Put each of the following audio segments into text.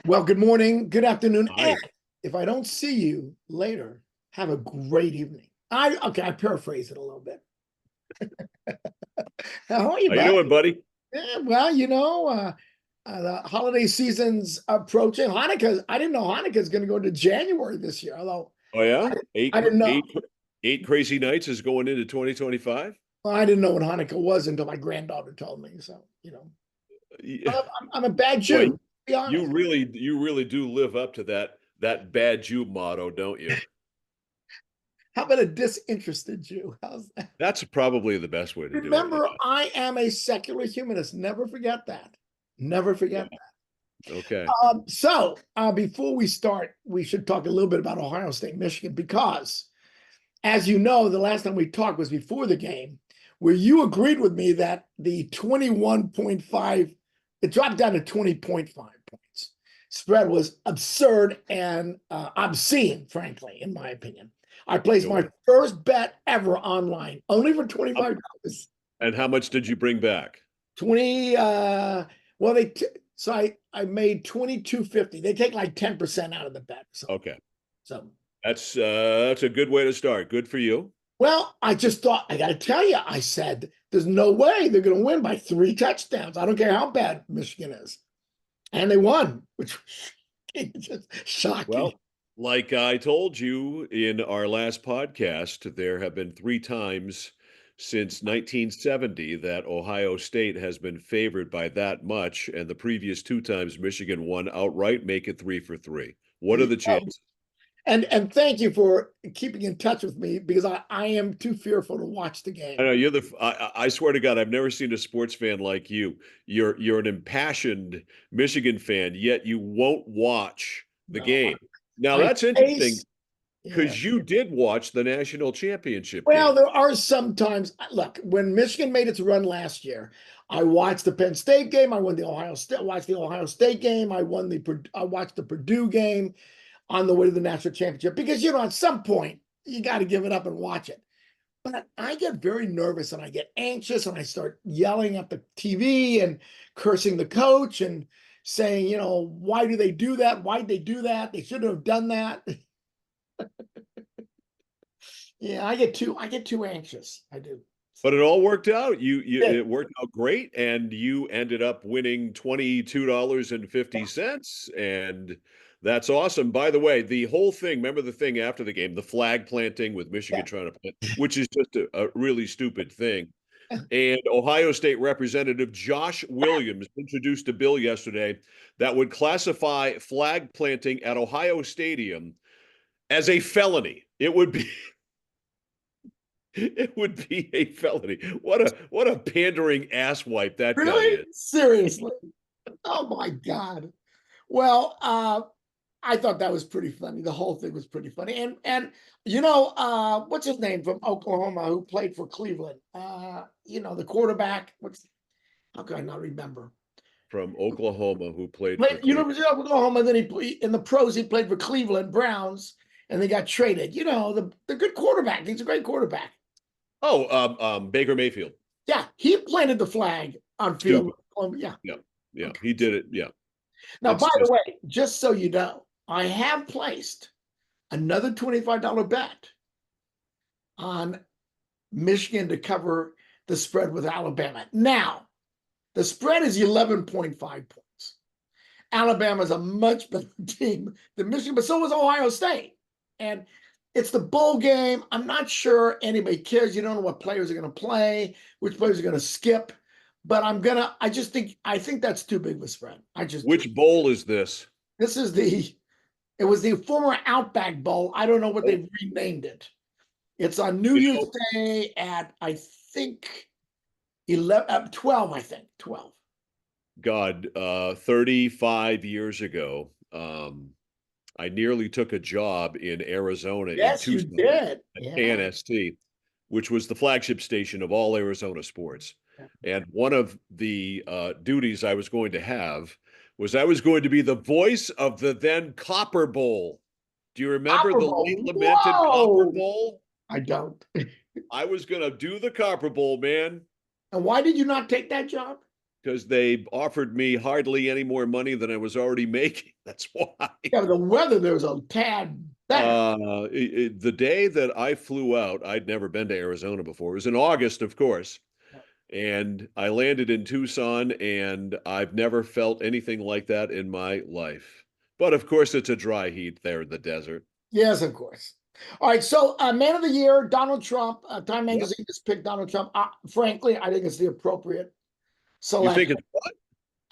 Well, good morning, good afternoon, and Hi. if I don't see you later, have a great evening. I paraphrase it a little bit. How are you, How you bud? doing, buddy? Yeah, well, the holiday season's approaching. Hanukkah, I didn't know Hanukkah's going to go to January this year, although Oh yeah, I didn't know. eight crazy nights is going into 2025. Well, I didn't know what Hanukkah was until my granddaughter told me. So, Yeah. I'm a bad Boy, Jew, to be honest. you really do live up to that bad Jew motto, don't you? How about a disinterested Jew? How's that? That's probably the best way to do it. Remember, I am a secular humanist. Never forget that. Never Yeah. forget that. Okay. Before we start, we should talk a little bit about Ohio State, Michigan, because as you know, the last time we talked was before the game, where you agreed with me that the 21.5, it dropped down to 20.5 points. Spread was absurd and obscene, frankly, in my opinion. I placed Go my ahead. first bet ever online, only for $25. And how much did you bring back? 20 well so I made 22.50. They take like 10% out of the bet. Okay. So That's a good way to start. Good for you. well, I just thought I gotta tell you, I said there's no way they're gonna win by 3 touchdowns. I don't care how bad Michigan is. And they won, which was just shocking. Well, like I told you in our last podcast, there have been three times since 1970 that Ohio State has been favored by that much, and the previous two times Michigan won outright, make it three for three. What There are you the go. chances? And thank you for keeping in touch with me because I am too fearful to watch the I game. know I swear to God, I've never seen a sports fan like you. You're an impassioned Michigan fan, yet you won't watch the No, game. Now I that's interesting face yeah. because you did watch the national championship Well, game. there are sometimes, look, when Michigan made its run last year, I watched the Penn State game. I won the Ohio State, watched the Ohio State game. I watched the Purdue game on the way to the national championship because, at some point, you got to give it up and watch it. But I get very nervous and I get anxious and I start yelling at the TV and cursing the coach and saying, why do they do that? Why'd they do that? They shouldn't have done that. Yeah, I get too anxious. I do. But it all worked out. It Yeah. worked out great, and you ended up winning $22.50, and that's awesome. By the way, the whole thing. Remember the thing after the game, the flag planting with Michigan Yeah. trying to plant, which is just a really stupid thing. And Ohio State Representative Josh Williams introduced a bill yesterday that would classify flag planting at Ohio Stadium as a felony. It would be It would be a felony. What a pandering asswipe that guy Really? is. Seriously? Oh my God. Well, I thought that was pretty funny. The whole thing was pretty funny. And what's his name from Oklahoma who played for Cleveland? The quarterback. How can I not remember? From Oklahoma who played for Played Cleveland. University of Oklahoma, then in the pros, he played for Cleveland Browns, and they got traded. The good quarterback. He's a great quarterback. Oh, Baker Mayfield. Yeah, he planted the flag on field. Stupid. Yeah. Yeah, yeah, Okay. he did it. Yeah, Now, by it's the just way, just so you know, I have placed another $25 bet on Michigan to cover the spread with Alabama. Now, the spread is 11.5 points. Alabama is a much better team than Michigan, but so is Ohio State. And it's the bowl game. I'm not sure anybody cares. You don't know what players are going to play, which players are going to skip. But I think that's too big of a spread. I just do. which bowl is this? It was the former Outback Bowl. I don't know what Oh, they've renamed it. It's on New you Year's know, Day at, I think, 11, 12, I think, 12. God, 35 years ago, I nearly took a job in Arizona in Yes, you Tucson did. at Yeah. KNST, which was the flagship station of all Arizona sports. And one of the duties I was going to have was I was going to be the voice of the then Copper Bowl. Do you remember Copper the Bowl. late lamented Copper Whoa. Bowl? I don't. I was going to do the Copper Bowl, man. And why did you not take that job? because they offered me hardly any more money than I was already making. That's why. Yeah, but the weather there was a tad better. The day that I flew out, I'd never been to Arizona before. It was in August, of course, and I landed in Tucson, and I've never felt anything like that in my life. But of course, it's a dry heat there in the desert. Yes, of course. All right, so man of the year, Donald Trump. Time Yep. Magazine just picked Donald Trump. Frankly, I think it's the appropriate You think selection. it's what?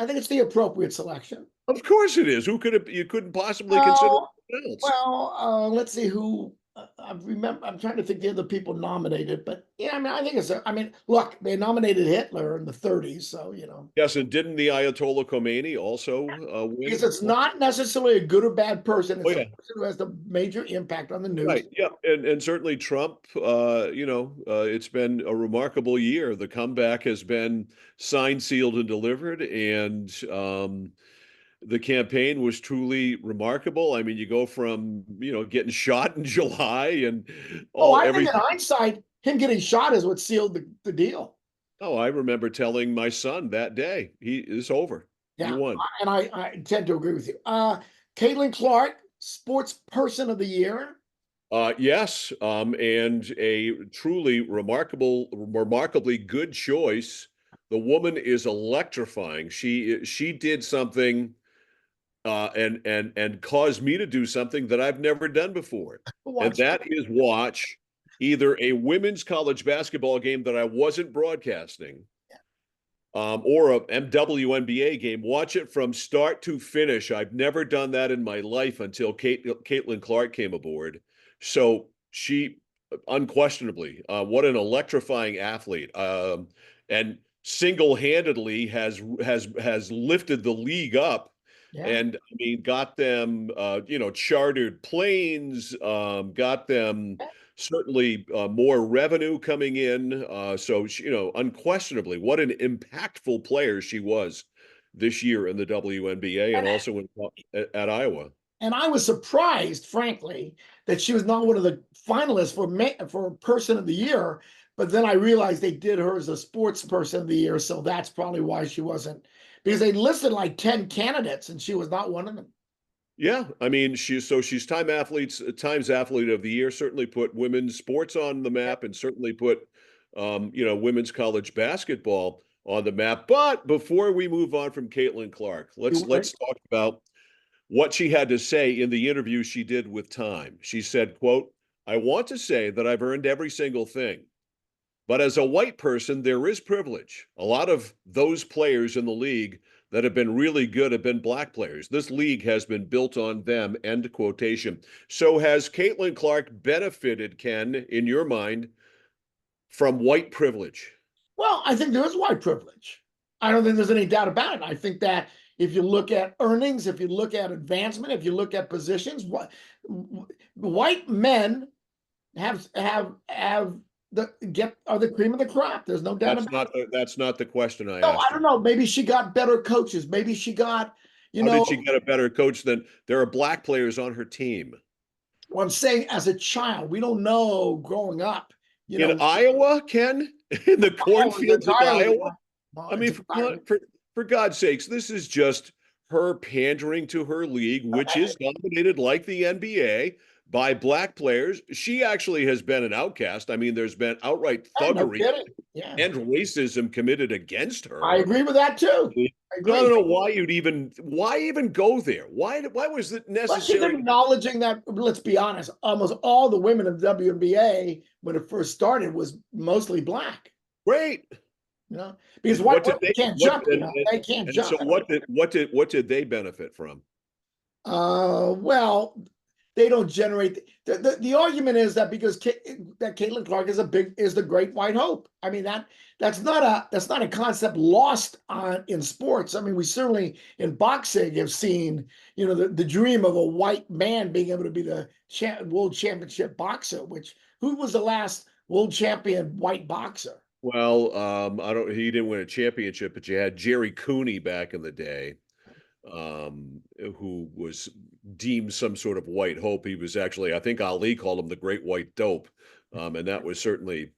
I think it's the appropriate selection. Of course it is. Who could have, you couldn't possibly consider Well, anyone else. let's see who. I remember. I'm trying to think the other people nominated, but yeah, I mean, I think it's. I mean, look, they nominated Hitler in the 30s, so you know. Yes, and didn't the Ayatollah Khomeini also Because win? it's not necessarily a good or bad person. Oh It's a yeah. person who has the major impact on the news. Right. Yeah. And certainly Trump, it's been a remarkable year. The comeback has been signed, sealed, and delivered. And the campaign was truly remarkable. I mean, you go from, getting shot in July and Oh, all I think in everything. hindsight, him getting shot is what sealed the deal. Oh, I remember telling my son that day, it's over. You Yeah, won. and I tend to agree with you. Caitlin Clark, Sports Person of the Year. Yes, and a truly remarkably good choice. The woman is electrifying. She did something and caused me to do something that I've never done before, and Watch. that is watch either a women's college basketball game that I wasn't broadcasting, or a WNBA game. Watch it from start to finish. I've never done that in my life until Caitlin Clark came aboard. So she, unquestionably, what an electrifying athlete, and single-handedly has lifted the league up. Yeah. And I mean, got them, chartered planes, got them certainly more revenue coming in. So, unquestionably, what an impactful player she was this year in the WNBA and And, also at Iowa. and I was surprised, frankly, that she was not one of the finalists for Person of the Year. But then I realized they did her as a Sports Person of the Year, so that's probably why she wasn't, because they listed like 10 candidates and she was not one of them. Yeah, I mean, she's Times Athlete of the Year. Certainly put women's sports on the Yeah, map, and certainly put, women's college basketball on the map. But before we move on from Caitlin Clark, you were. let's talk about what she had to say in the interview she did with Time. She said, quote, "I want to say that I've earned every single thing. But as a white person, there is privilege. A lot of those players in the league that have been really good have been black players. This league has been built on them," end quotation. So has Caitlin Clark benefited, Ken, in your mind, from white privilege? Well, I think there is white privilege. I don't think there's any doubt about it. I think that if you look at earnings, if you look at advancement, if you look at positions, white men have are the cream of the crop. There's no doubt about it. That's not the question I No, I asked you. don't know. Maybe she got better coaches. Maybe she got, you How did know, she get a better coach than there are black players on her team? what I'm saying as a child, we don't know growing up, you In know, Iowa, Ken? In the Iowa is cornfields of entirely, Iowa? well, I it's mean, entirely, for God's sakes, this is just her pandering to her league, which is dominated like the NBA by black players. She actually has been an outcast. I mean, there's been outright no thuggery kidding. Yeah. and racism committed against I her. agree with that too. I I agree. don't know why even go there. Why was it But she's necessary? acknowledging that, let's be honest, almost all the women in the WNBA when it first started was mostly black, Great. you know, because white What did women they can't what jump, they can't and so jump. what did they benefit from? Well, they don't generate the argument is that because that Caitlin Clark is the great white hope. I mean that's not a concept lost on in sports. I mean we certainly in boxing have seen the dream of a white man being able to be the world championship boxer. Which who was the last world champion white boxer? Well, I don't. He didn't win a championship, but you had Jerry Cooney back in the day, who was deemed some sort of white hope. He was actually, I think Ali called him the Great White Dope, and that was certainly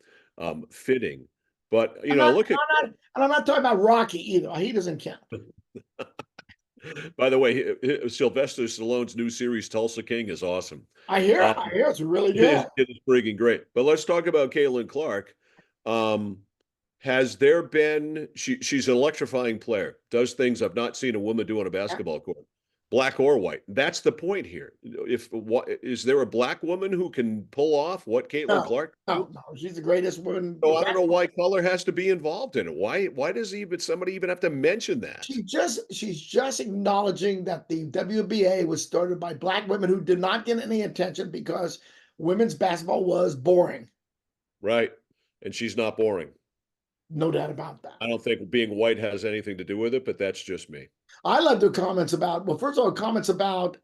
fitting. But I'm not, look at. and I'm not talking about Rocky either. He doesn't count. By the way, Sylvester Stallone's new series Tulsa King is awesome. I hear it's really It good. is it is friggin' great. But let's talk about Caitlin Clark. Um, has there been she's an electrifying player, does things I've not seen a woman do on a Yeah. basketball court, black or white. That's the point here. If what is there a black woman who can pull off what Caitlin No, Clark do? no. She's the greatest woman. So I don't know why color has to be involved in it. Why does even somebody even have to mention that? She's just acknowledging that the WBA was started by black women who did not get any attention because women's basketball was boring. Right. And she's not boring. No doubt about that. I don't think being white has anything to do with it, but that's just me. I loved her comments about, well, first of all, comments about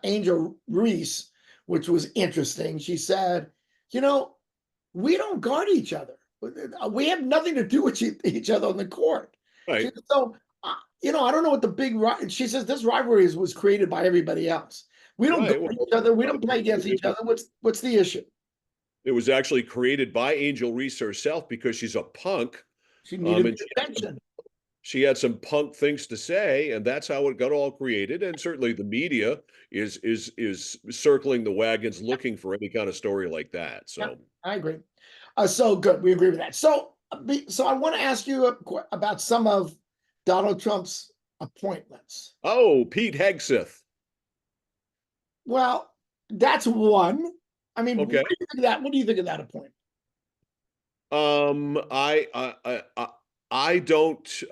Angel Reese, which was interesting. She said, you know, we don't guard each other. We have nothing to do with each other on the court. She Right. said, so, I don't know what the big, she says this rivalry was created by everybody else. We don't Right. guard Well, each other. We don't play against each other. What's the issue? it was actually created by Angel Reese herself because she's a punk. She needed And the attention. she had some punk things to say, and that's how it got all created. And certainly the media is circling the wagons looking for any kind of story like that. Yeah, So I agree. So good. We agree with that. So I want to ask you about some of Donald Trump's appointments. oh, Pete Hegseth. Well, that's one. I mean, Okay. what do you think of that? What do you think of that appointment? I don't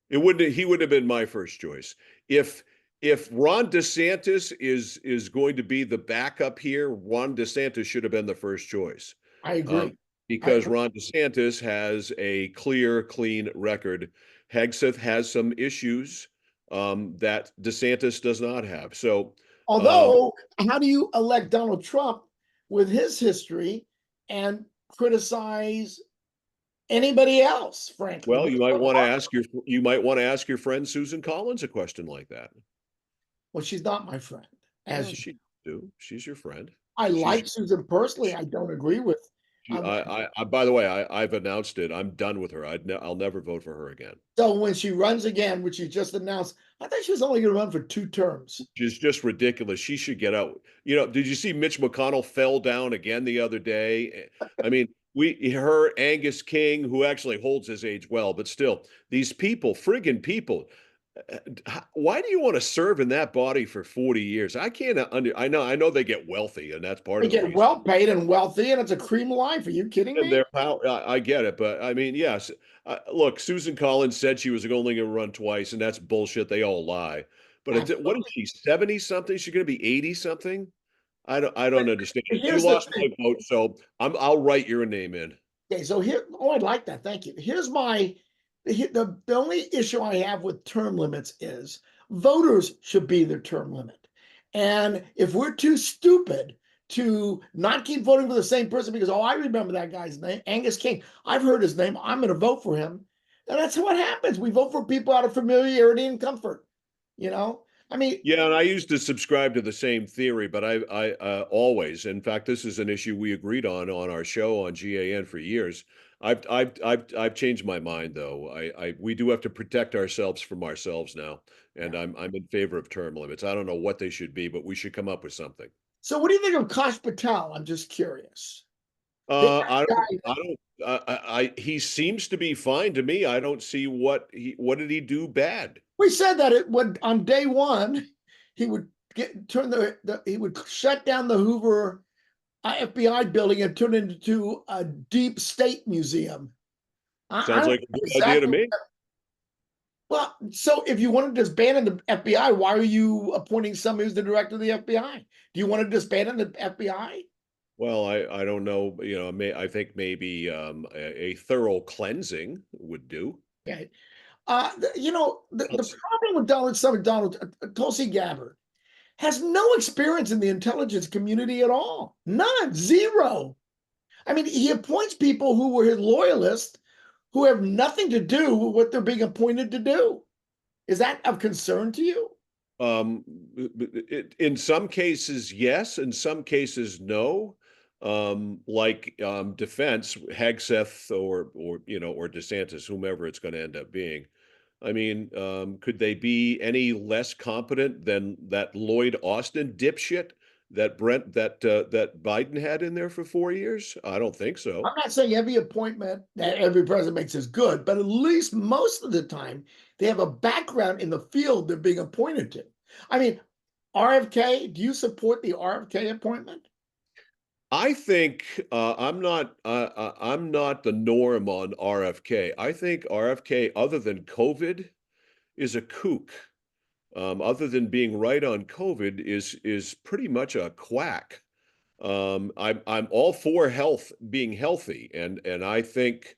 it wouldn't he would have been my first choice. If Ron DeSantis is going to be the backup here, Ron DeSantis should have been the first choice. I Um, agree. I because Ron DeSantis has a clear, clean record. Hegseth has some issues that DeSantis does not have. So, um, Although, how do you elect Donald Trump with his history and criticize anybody else, frankly? well, you might want to ask your friend Susan Collins a question like that. Well, she's not my friend, as Well, you. she do. She's your friend. I She's like Susan personally. I don't agree with. she, I by the way, I've announced it. I'm done with her. I'll never vote for her again. So when she runs again, which she just announced, I thought she was only going to run for 2 terms. She's just ridiculous. She should get out. Did you see Mitch McConnell fell down again the other day? I mean, her Angus King, who actually holds his age well, but still, these people, friggin' people. Why do you want to serve in that body for 40 years? I can't I know they get wealthy, and that's part They of the get reason. well paid and wealthy, and it's a cream of life. Are you kidding And me? their power, I get it, but I mean, yes. Look, Susan Collins said she was only going to run twice, and that's bullshit. They all lie. But what is Absolutely. she, 70 something? She's going to be 80 something? I don't understand. You Here's the lost my thing. vote, so I'll write your name in. Okay, so here, oh, I like that. Thank you. Here's the only issue I have with term limits is voters should be their term limit. And if we're too stupid to not keep voting for the same person because, oh, I remember that guy's name, Angus King, I've heard his name, I'm going to vote for him. And that's what happens. We vote for people out of familiarity and comfort. You know, I mean, Yeah, and I used to subscribe to the same theory, but I always, in fact, this is an issue we agreed on our show on GAN for years. I've changed my mind though. We do have to protect ourselves from ourselves now, and yeah. I'm in favor of term limits. I don't know what they should be, but we should come up with something. So what do you think of Kash Patel? I'm just curious. The I don't. He seems to be fine to me. I don't see what did he do bad. We said that it would on day one, he would turn he would shut down the Hoover FBI building and turn it into a deep state museum. I Sounds don't like know a good idea to exactly. me. Well, so if you want to disband the FBI, why are you appointing somebody who's the director of the FBI? Do you want to disband the FBI? Well, I don't know. I think maybe a thorough cleansing would do. Okay. The Let's- problem with Tulsi Gabbard has no experience in the intelligence community at all. None, zero. I mean, he appoints people who were his loyalists who have nothing to do with what they're being appointed to do. Is that of concern to you? In some cases, yes. In some cases, no. like defense, Hegseth or DeSantis, whomever it's going to end up being. I mean, could they be any less competent than that Lloyd Austin dipshit that Biden had in there for 4 years? I don't think so. I'm not saying every appointment that every president makes is good, but at least most of the time they have a background in the field they're being appointed to. I mean, RFK, do you support the RFK appointment? I think I'm not the norm on RFK. I think RFK, other than COVID, is a kook. Other than being right on COVID, is pretty much a quack. I'm all for health, being healthy, and I think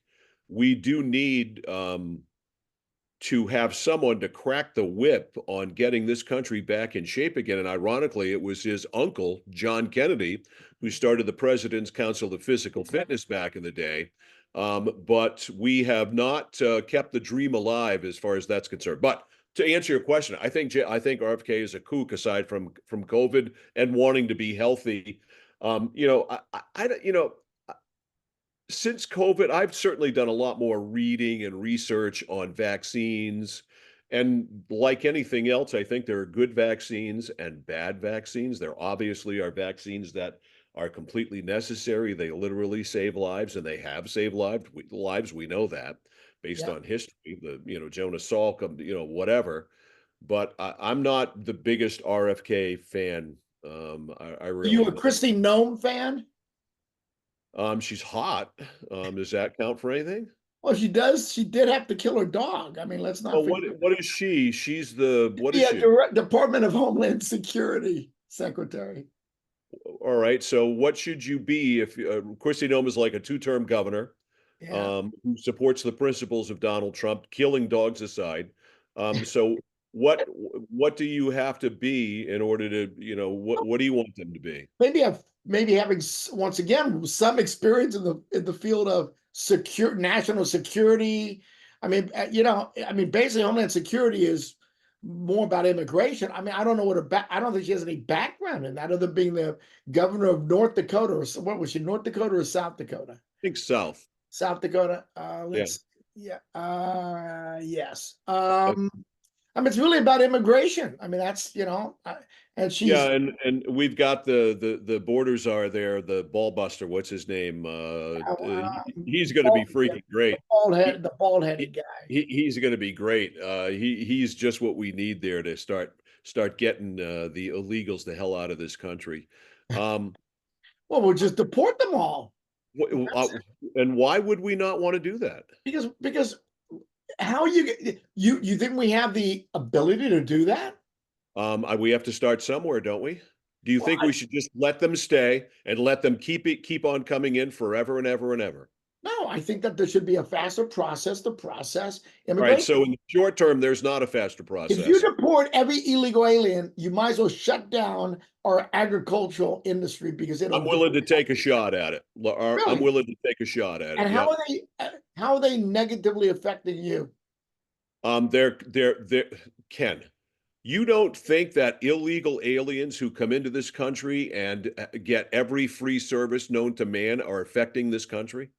we do need to have someone to crack the whip on getting this country back in shape again. And ironically, it was his uncle, John Kennedy, who started the President's Council of Physical Fitness back in the day. But we have not kept the dream alive as far as that's concerned. But to answer your question, I think RFK is a kook aside from COVID and wanting to be healthy. Since COVID, I've certainly done a lot more reading and research on vaccines. And like anything else, I think there are good vaccines and bad vaccines. There obviously are vaccines that are completely necessary. They literally save lives, and they have saved lives. We know that based Yeah. on history. Jonas Salk, whatever. But I'm not the biggest RFK fan. I Are you really a not. Christy Nome fan? She's hot. Does that count for anything? Well, she does. She did have to kill her dog. I mean, let's not Well, forget what is she? What is the she? Department of Homeland Security secretary. All right. So what should you be if Kristi Noem is like a two-term governor Yeah. who supports the principles of Donald Trump, killing dogs aside. So what do you have to be in order to, what do you want them to be? Maybe having once again some experience in the field of secure national security. I mean, basically, Homeland Security is more about immigration. I mean, I don't know I don't think she has any background in that, other than being the governor of North Dakota, or what was she, North Dakota or South Dakota? Think South. South Dakota. Yeah. Let's Yeah. Yes. I mean, it's really about immigration. I mean, that's and Yeah, she's and we've got the border czar there, the ball buster. What's his name? He's going to be yeah, freaking great. He, the bald he, headed guy. he's going to be great. He's just what we need there to start getting the illegals the hell out of this country. Um, Well, we'll just deport them all. wh- uh, That's and why would we not want to do that? because how you think we have the ability to do that? We have to start somewhere, don't we? Do you Well, think we should just let them stay and let them keep on coming in forever and ever and ever? no, I think that there should be a faster process to process All right, immigration. so in the short term, there's not a faster If you process. deport every illegal alien, you might as well shut down our agricultural industry because I'm it'll willing to take a shot at it. I'm really. willing to take a shot at it. And Yep. how are they negatively affecting you? They're Ken. You don't think that illegal aliens who come into this country and get every free service known to man are affecting this country?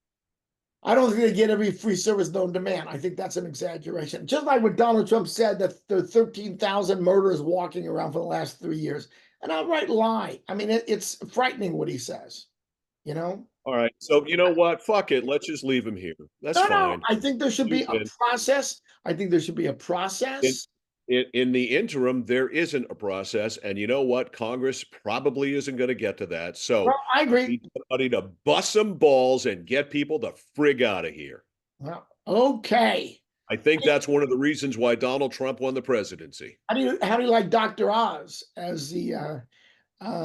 I don't think they get every free service known to man. I think that's an exaggeration. Just like what Donald Trump said that there are 13,000 murderers walking around for the last 3 years. An outright lie. I mean, it's frightening what he says, you know? All right. So you know what? Fuck it. Let's just leave him here. That's No, fine. I think there should You be a win. process. I think there should be a In, process. in the interim, there isn't a process, and you know what? Congress probably isn't going to get to that. Well, So I we agree. need somebody to bust some balls and get people the frig out of here. Well, okay. I think that's one of the reasons why Donald Trump won the presidency. How do you like Dr. Oz as the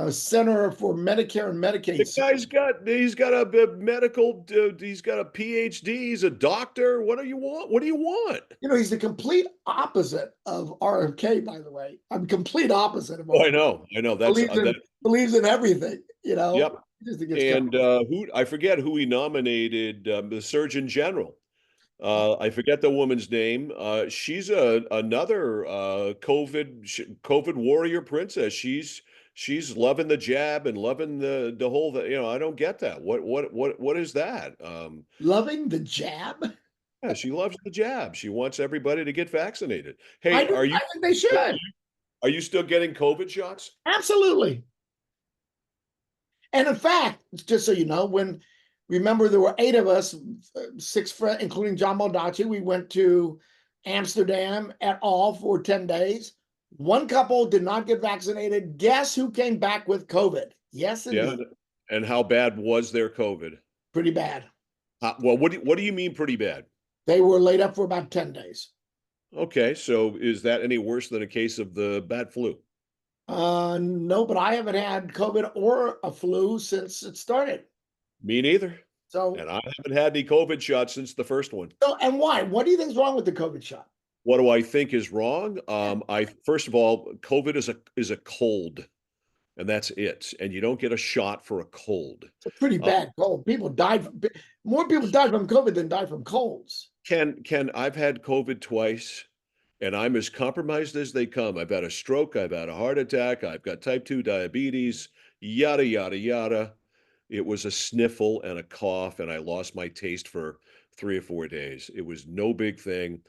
Center for Medicare and The Medicaid? guy's got he's got a medical he's got a PhD, he's a doctor. What do you want? What do you want? He's the complete opposite of RFK, by the way. I'm complete opposite of Oh, I RFK. know. I know. That's Believes that in believes in everything, you know. yep. I just think it's kind And who I forget who he nominated, the Surgeon General. of, I forget the woman's name. She's another COVID warrior princess. she's loving the jab and loving the whole, I don't get that. What is that? Loving the jab? Yeah, she loves the jab. She wants everybody to get vaccinated. I Hey, do. I think they should. are you still getting COVID shots? Absolutely. And in fact, just so you know, when remember there were 8 of us, 6 friends, including John Baldacci, we went to Amsterdam at all for 10 days. One couple did not get vaccinated. Guess who came back with COVID? Yes, Yeah. indeed. And how bad was their COVID? Pretty bad. Well, what do you mean pretty bad? They were laid up for about 10 days. Okay, so is that any worse than a case of the bad flu? No, but I haven't had COVID or a flu since it started. Me neither. So, And I haven't had any COVID shots since the first one. and why? What do you think's wrong with the COVID shot? What do I think is wrong? Yeah, I first of all, COVID is a cold, and that's it. And you don't get a shot for a cold. it's a pretty Uh, bad cold. More people died from COVID than died from colds. Ken, I've had COVID twice, and I'm as compromised as they come. I've had a stroke, I've had a heart attack, I've got type 2 diabetes, yada yada yada. It was a sniffle and a cough, and I lost my taste for 3 or 4 days. It was no big thing.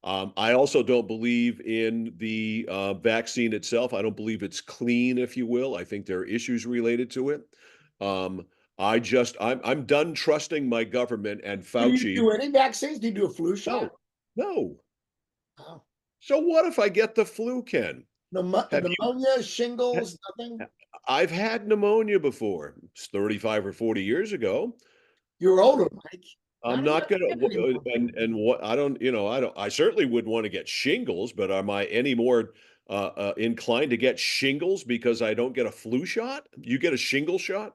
I also don't believe in the vaccine itself. I don't believe it's clean, if you will. I think there are issues related to it. Um, I'm done trusting my government and Do you Fauci. do any vaccines? Do you do a flu shot? No, no. Oh. So what if I get the flu, Ken? Have you? Pneumonia, shingles, nothing? I've had pneumonia before. It's 35 or 40 years ago. You're older, Mike. I'm Not even not gonna, a kid anymore. and what I don't, I don't, I certainly would want to get shingles, but am I any more inclined to get shingles because I don't get a flu shot? You get a shingle shot?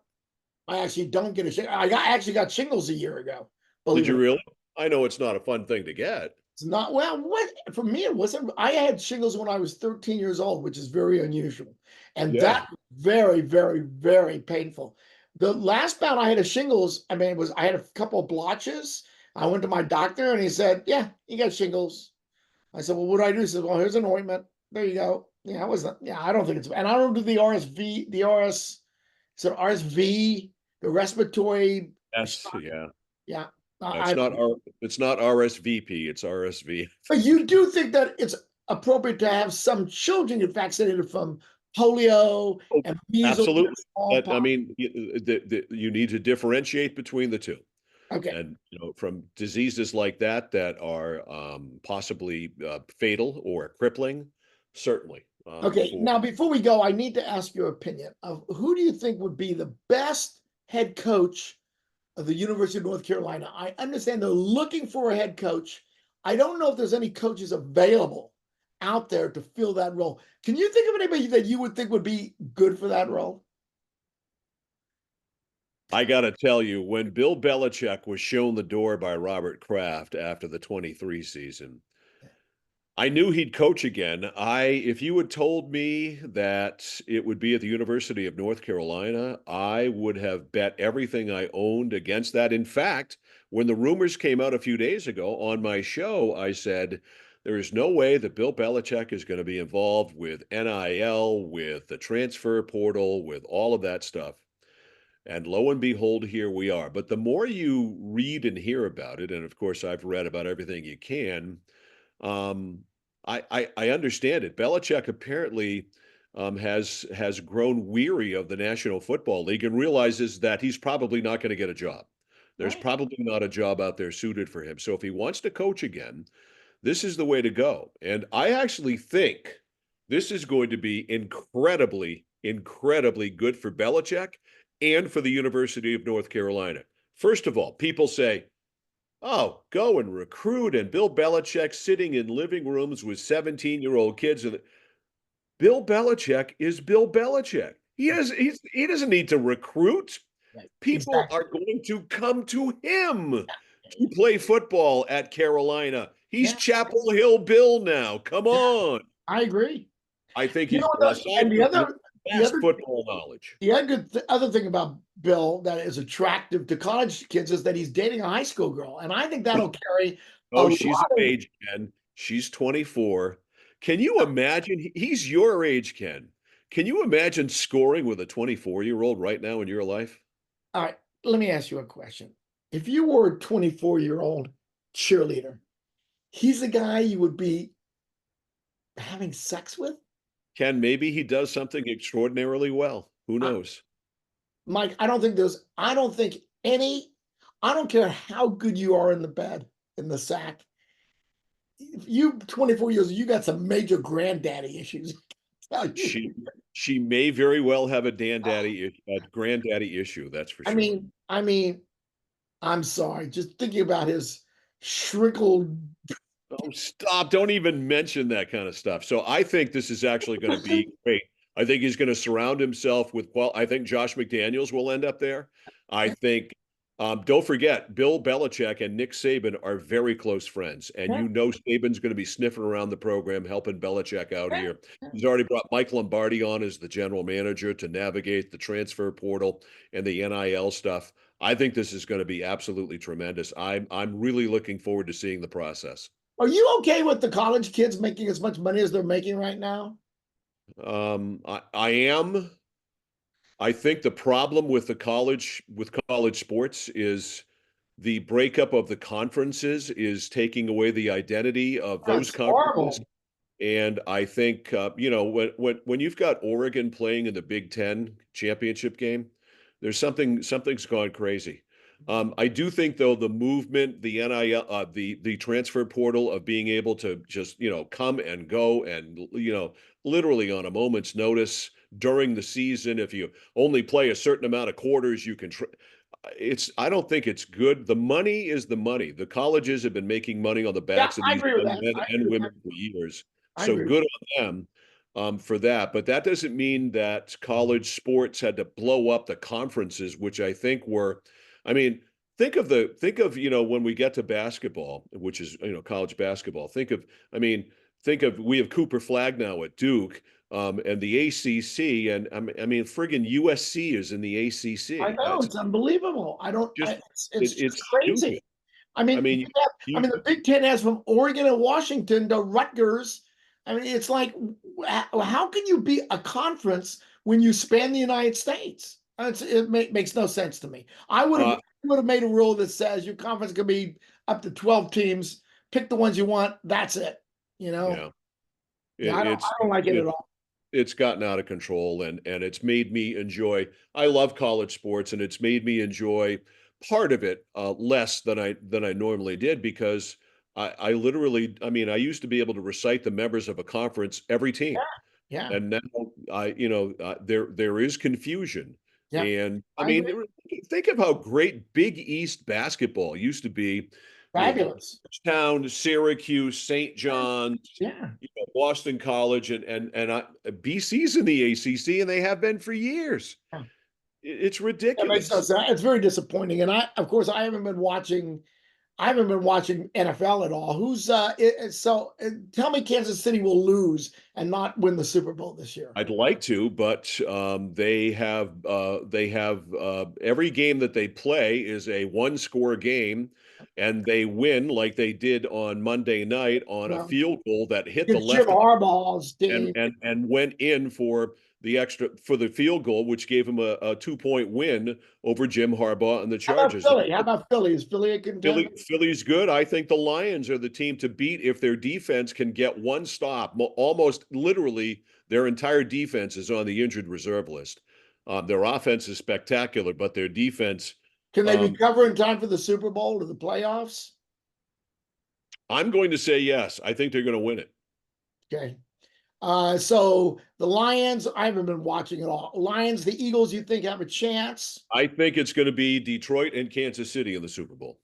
I actually don't get a shingles. Actually got shingles a year ago. Did Believe it you or not. really? I know it's not a fun thing to get. It's not well. What for me? It wasn't. I had shingles when I was 13 years old, which is very unusual, and Yeah. that was very, very, very painful. The last bout I had of shingles, I mean, it was I had a couple of blotches. I went to my doctor, and he said, "Yeah, you got shingles." I said, "Well, what do I do?" He said, "Well, here's an ointment. There you go." Yeah, I wasn't. Yeah, I don't think it's. And I don't do the RSV. The RS. So RSV, the respiratory. Yes. Yeah. Yeah, It's I not don't. it's not RSVP. It's RSV. But you do think that it's appropriate to have some children get vaccinated from polio Oh, and measles and absolutely. But I smallpox? mean, you need to differentiate between the two. Okay. And from diseases like that that are possibly fatal or crippling, certainly. Okay. For Now, before we go, I need to ask your opinion of who do you think would be the best head coach of the University of North Carolina? I understand they're looking for a head coach. I don't know if there's any coaches available out there to fill that role. Can you think of anybody that you would think would be good for that role? I got to tell you, when Bill Belichick was shown the door by Robert Kraft after the 23 season, I knew he'd coach again. If you had told me that it would be at the University of North Carolina, I would have bet everything I owned against that. In fact, when the rumors came out a few days ago on my show, I said, there is no way that Bill Belichick is going to be involved with NIL, with the transfer portal, with all of that stuff. And lo and behold, here we are. But the more you read and hear about it, and of course, I've read about everything you can, um, I understand it. Belichick apparently has grown weary of the National Football League and realizes that he's probably not going to get a job. There's Right. probably not a job out there suited for him. So if he wants to coach again, this is the way to go. And I actually think this is going to be incredibly, incredibly good for Belichick and for the University of North Carolina. First of all, people say, oh, go and recruit, and Bill Belichick sitting in living rooms with 17-year-old kids. And Bill Belichick is Bill Belichick. He doesn't need to recruit. Right. People Exactly. are going to come to him to play football at Carolina. He's Yeah, Chapel Hill Bill now. Come yeah, on. I agree. I think You he's know what? aside And from the vast other, football knowledge. other thing about Bill that is attractive to college kids is that he's dating a high school girl, and I think that'll carry a Oh, she's lot of of. age, Ken. She's 24. Can you imagine? He's your age, Ken. Can you imagine scoring with a 24-year-old right now in your life? All right, let me ask you a question. If you were a 24-year-old cheerleader, he's the guy you would be having sex with? Ken, maybe he does something extraordinarily well. Who I, knows? Mike, I don't think I don't care how good you are in the bed, in the sack. If you 24 years, you got some major granddaddy issues. Tell She you. she may very well have a granddaddy issue, that's for sure. I mean, I'm sorry, just thinking about his shriveled. Oh, stop. Don't even mention that kind of stuff. So I think this is actually going to be great. I think he's going to surround himself with, well, I think Josh McDaniels will end up there. I think, don't forget, Bill Belichick and Nick Saban are very close friends. And you know Saban's going to be sniffing around the program, helping Belichick out here. He's already brought Mike Lombardi on as the general manager to navigate the transfer portal and the NIL stuff. I think this is going to be absolutely tremendous. I'm really looking forward to seeing the process. Are you okay with the college kids making as much money as they're making right now? I am. I think the problem with college sports is the breakup of the conferences is taking away the identity of those That's conferences. horrible. And I think when you've got Oregon playing in the Big Ten championship game, something's gone crazy. I do think though the movement, the NIL, the transfer portal of being able to just come and go and literally on a moment's notice during the season, if you only play a certain amount of quarters, you can. It's I don't think it's good. The money is the money. The colleges have been making money on the Yeah, backs of I these agree with young that. men I and agree with women that. for years. I So agree with good on them for that. But that doesn't mean that college sports had to blow up the conferences, which I think were, I mean, think of when we get to basketball, which is college basketball. Think of we have Cooper Flag now at Duke. And the ACC, and I mean, friggin' USC is in the I ACC. know it's unbelievable. I don't. Just It's just it's stupid. crazy. I mean, I you mean, the Big Ten has from Oregon and Washington to Rutgers. I mean, it's like, how can you be a conference when you span the United States? Makes no sense to me. uh, Would have made a rule that says your conference can be up to 12 teams. Pick the ones you want. That's it. You know. yeah, Yeah, I it's don't like it at it, all. it's gotten out of control, and it's made me enjoy. I love college sports, and it's made me enjoy part of it less than I normally did because I literally, I mean, I used to be able to recite the members of a conference, every Yeah, team. yeah, And now there is confusion. yeah. And I I mean, agree. think of how great Big East basketball used to be with Fabulous. Georgetown, Syracuse, St. John's, Yeah. Boston College, and BC's in the ACC, and they have been for years. Yeah. It's That makes no ridiculous. sense. It's very disappointing. And of course, I haven't been watching NFL at all. Tell me Kansas City will lose and not win the Super Bowl this year. I'd like to, but they have every game that they play is a one score game, and they win like they did on Monday night on a No. field goal that hit the It's Jim left of Harbaugh's and team. went in for the field goal, which gave him a 2 point win over Jim Harbaugh and the How about Chargers. Philly? How about Philly? Is Philly a contender? Philly's good. I think the Lions are the team to beat if their defense can get one stop. Almost literally, their entire defense is on the injured reserve list. Their offense is spectacular, but their defense. Can they Um, recover in time for the Super Bowl or the playoffs? I'm going to say yes. I think they're going to win it. Okay. So the Lions, I haven't been watching at all. Lions, the Eagles, you think have a chance? I think it's going to be Detroit and Kansas City in the Super Bowl.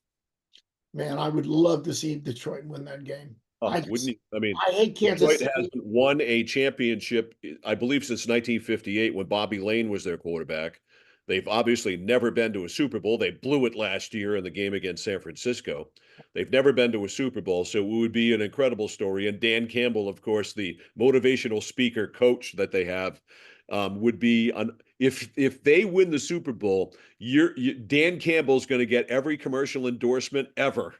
Man, I would love to see Detroit win that game. Oh, wouldn't you? I mean, I hate Detroit Kansas City. hasn't won a championship, I believe, since 1958 when Bobby Lane was their quarterback. They've obviously never been to a Super Bowl. They blew it last year in the game against San Francisco. They've never been to a Super Bowl, so it would be an incredible story. And Dan Campbell, of course, the motivational speaker coach that they have, would be if they win the Super Bowl, Dan Campbell's going to get every commercial endorsement ever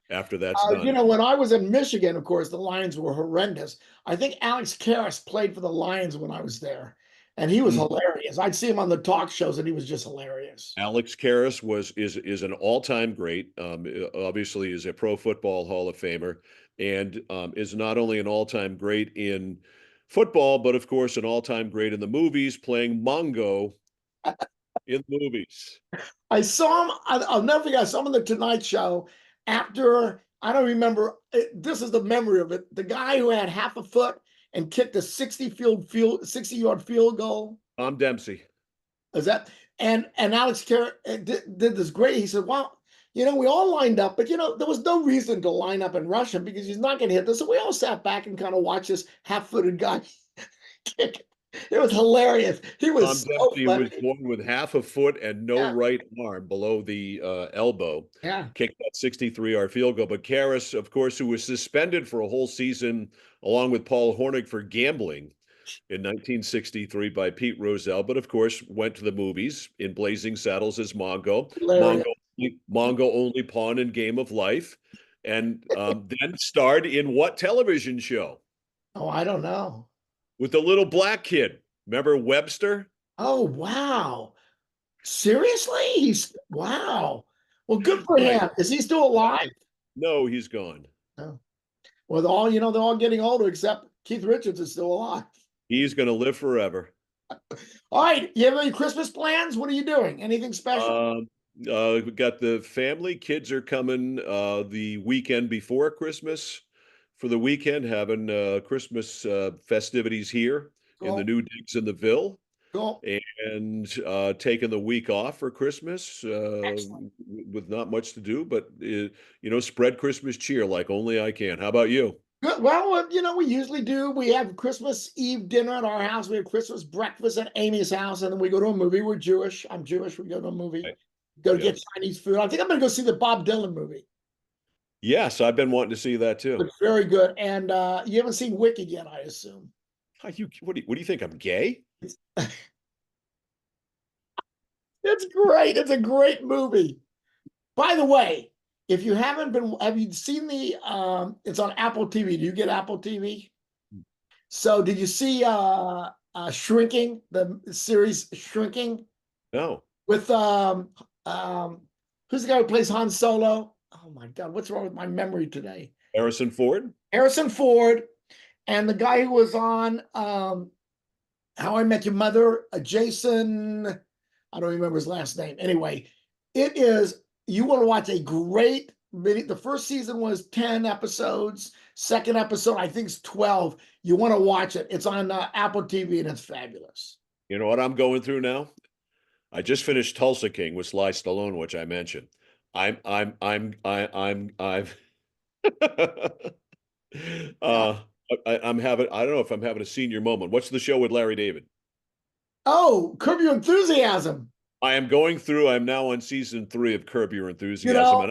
after that's done. When I was in Michigan, of course, the Lions were horrendous. I think Alex Karras played for the Lions when I was there. and he was Mhm. hilarious. I'd see him on the talk shows, and he was just hilarious. Alex Karras is an all-time great. Obviously, is a Pro Football Hall of Famer, and is not only an all-time great in football, but of course an all-time great in the movies, playing Mongo in the movies. I saw him. I'll never forget. I saw him on the Tonight Show after. I don't remember. This is the memory of it. The guy who had half a foot and kicked a 60-yard field goal. Tom Dempsey. Is that and Alex Carr did this great. He said, "Well, we all lined up, but there was no reason to line up and rush him because he's not going to hit this." So we all sat back and kind of watched this half-footed guy kick. It was hilarious. He Tom was so Dempsey was funny. born with half a foot and no Yeah, right arm below the elbow. yeah. Kicked that 63-yard field goal. But Karras, of course, who was suspended for a whole season, along with Paul Hornig for gambling in 1963 by Pete Rozelle, but of course went to the movies in Blazing Saddles as Mongo. Hilarious. Mongo only pawn in Game of Life, and then starred in what television show? Oh, I don't know. With the little black kid. Remember Webster? Oh, wow. Seriously? Wow. Well, good for Right. him. Is he still alive? No, he's gone. No. Well, they're all getting older, except Keith Richards is still alive. He's going to live forever. All right. You have any Christmas plans? What are you doing? Anything special? Um, we got the family. Kids are coming the weekend before Christmas for the weekend, having Christmas festivities here in the Cool. new digs in the Ville, Cool. and taking the week off for Christmas Excellent. with not much to do, but spread Christmas cheer like only I can. How about you? Good. Well, we usually do. We have Christmas Eve dinner at our house. We have Christmas breakfast at Amy's house, and then we go to a movie. We're Jewish. I'm Jewish. We go to a movie. Right. Go to get Yes. Chinese food. I think I'm going to go see the Bob Dylan movie. Yes, I've been wanting to see that too. It's very good. And you haven't seen Wicked yet, I assume. What do you think? I'm gay? It's, it's great. It's a great movie. By the way, if you haven't been, have you seen it's on Apple TV. Do you get Apple TV? So did you see Shrinking, the series Shrinking No. with who's the guy who plays Han Solo? Oh my God, what's wrong with my memory today? Harrison Ford? Harrison Ford and the guy who was on How I Met Your Mother, Jason, I don't remember his last name. Anyway, you want to watch a great video. The first season was 10 episodes. Second episode, I think, is 12. You want to watch it. It's on Apple TV and it's fabulous. You know what I'm going through now? I just finished Tulsa King with Sly Stallone, which I mentioned. I've Yeah. uh I'm having, I don't know if I'm having a senior moment. What's the show with Larry David? Oh, Curb Your Enthusiasm. I'm now on season 3 of Curb Your You Enthusiasm. know, And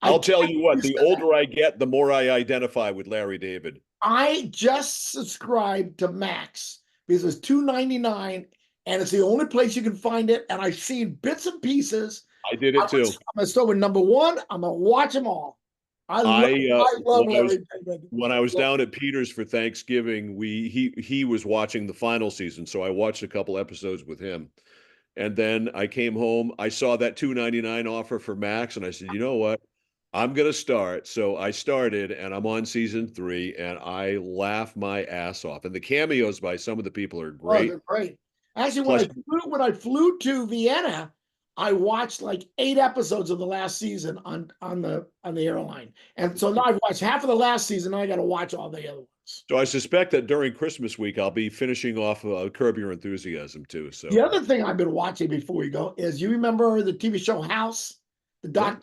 I I'll tell can't you what, believe you the said that. older I get, the more I identify with Larry David. I just subscribed to Max because it's $2.99 and it's the only place you can find it. And I've seen bits and pieces. I did it too. I'm gonna start with number one. I'm gonna watch them all. I I love Larry David. when I was down at Peter's for Thanksgiving, he was watching the final season, so I watched a couple episodes with him. And then I came home, I saw that 2.99 offer for Max, and I said, "You know what? I'm gonna start." So I started, and I'm on season 3, and I laugh my ass off. And the cameos by some of the people are Oh, great. they're great. Actually, Plus, when I flew to Vienna, I watched like 8 episodes of the last season on the airline. And so now I've watched half of the last season, and I got to watch all the other ones. so I suspect that during Christmas week, I'll be finishing off Curb Your Enthusiasm too. The So other thing I've been watching before we go is you remember the TV show House? The yeah, doc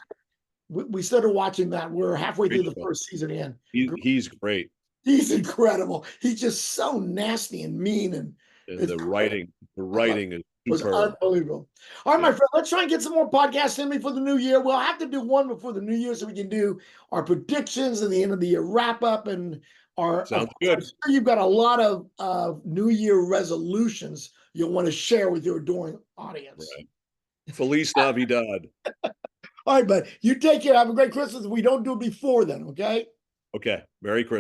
we started watching that. We're halfway through great the show. first season in. He's great, He's incredible. He's just so nasty and mean, and and it's great. the I love writing is It was superb. unbelievable. All right, my Yeah, friend, let's try and get some more podcasts in before the new year. We'll have to do one before the new year so we can do our predictions and the end of the year wrap up. And sounds I'm good. sure you've got a lot of new year resolutions you'll want to share with your adoring audience. Right. Feliz Navidad. All right, but you take care. Have a great Christmas. If we don't do it before then, okay? Okay, Merry Christmas.